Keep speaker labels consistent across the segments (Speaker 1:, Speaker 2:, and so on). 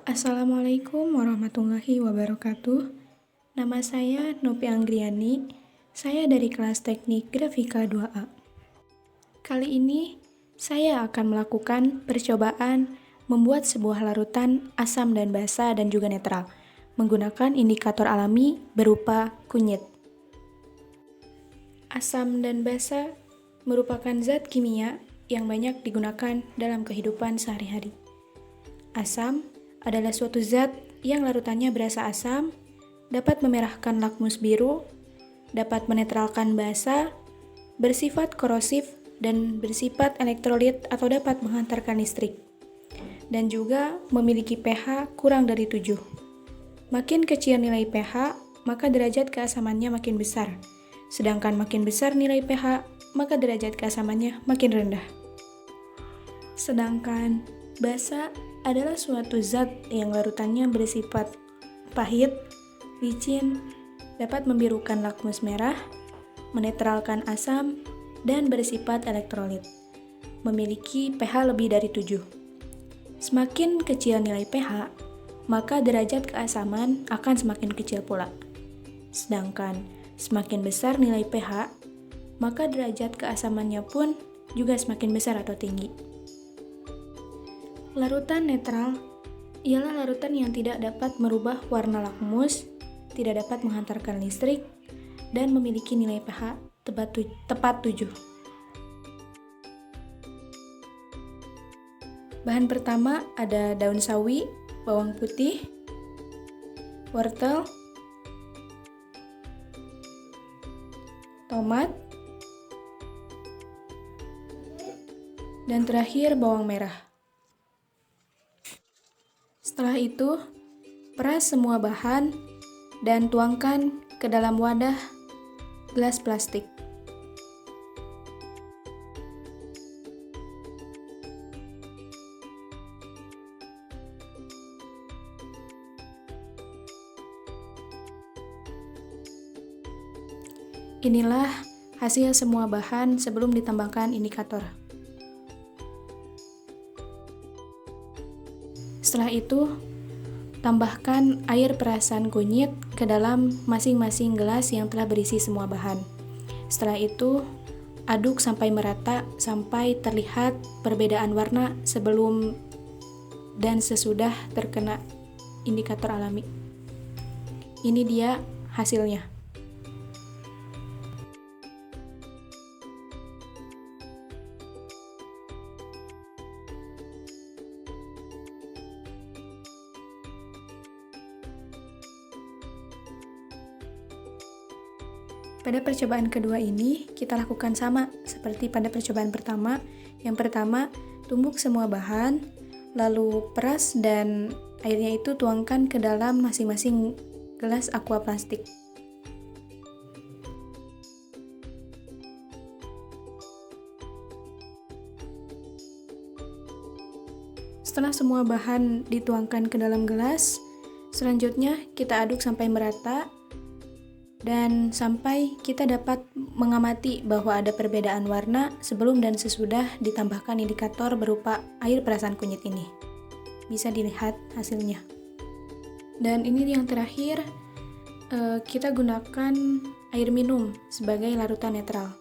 Speaker 1: Assalamualaikum warahmatullahi wabarakatuh. Nama saya Nopi Anggriani. Saya dari kelas teknik Grafika 2A. Kali ini saya akan melakukan percobaan membuat sebuah larutan asam dan basa dan juga netral menggunakan indikator alami berupa kunyit. Asam dan basa merupakan zat kimia yang banyak digunakan dalam kehidupan sehari-hari. Asam adalah suatu zat yang larutannya berasa asam, dapat memerahkan lakmus biru, dapat menetralkan basa, bersifat korosif, dan bersifat elektrolit atau dapat menghantarkan listrik. Dan juga memiliki pH kurang dari 7. Makin kecil nilai pH, maka derajat keasamannya makin besar. Sedangkan makin besar nilai pH, maka derajat keasamannya makin rendah. Sedangkan basa adalah suatu zat yang larutannya bersifat pahit, licin, dapat membirukan lakmus merah, menetralkan asam, dan bersifat elektrolit. Memiliki pH lebih dari 7. Semakin kecil nilai pH, maka derajat keasaman akan semakin kecil pula. Sedangkan semakin besar nilai pH, maka derajat keasamannya pun juga semakin besar atau tinggi. Larutan netral ialah larutan yang tidak dapat merubah warna lakmus, tidak dapat menghantarkan listrik, dan memiliki nilai pH tepat 7. Bahan pertama ada daun sawi, bawang putih, wortel, tomat, dan terakhir bawang merah. Setelah itu, peras semua bahan dan tuangkan ke dalam wadah gelas plastik. Inilah hasil semua bahan sebelum ditambahkan indikator. Setelah itu, tambahkan air perasan kunyit ke dalam masing-masing gelas yang telah berisi semua bahan. Setelah itu, aduk sampai merata sampai terlihat perbedaan warna sebelum dan sesudah terkena indikator alami. Ini dia hasilnya. Pada percobaan kedua ini, kita lakukan sama seperti pada percobaan pertama. Yang pertama, tumbuk semua bahan, lalu peras dan airnya itu tuangkan ke dalam masing-masing gelas aqua plastik. Setelah semua bahan dituangkan ke dalam gelas, selanjutnya kita aduk sampai merata dan sampai kita dapat mengamati bahwa ada perbedaan warna sebelum dan sesudah ditambahkan indikator berupa air perasan kunyit ini. Bisa dilihat hasilnya. Dan ini yang terakhir, kita gunakan air minum sebagai larutan netral.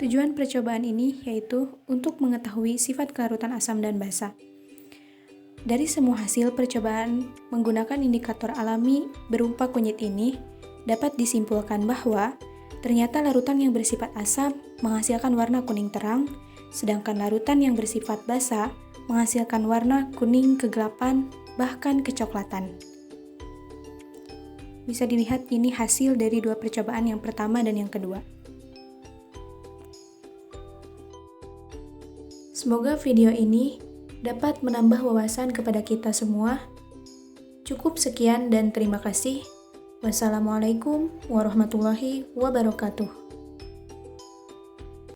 Speaker 1: Tujuan percobaan ini yaitu untuk mengetahui sifat kelarutan asam dan basa. Dari semua hasil percobaan menggunakan indikator alami berupa kunyit ini, dapat disimpulkan bahwa ternyata larutan yang bersifat asam menghasilkan warna kuning terang, sedangkan larutan yang bersifat basa menghasilkan warna kuning kegelapan, bahkan kecoklatan. Bisa dilihat ini hasil dari dua percobaan yang pertama dan yang kedua. Semoga video ini dapat menambah wawasan kepada kita semua. Cukup sekian dan terima kasih. Wassalamualaikum warahmatullahi wabarakatuh.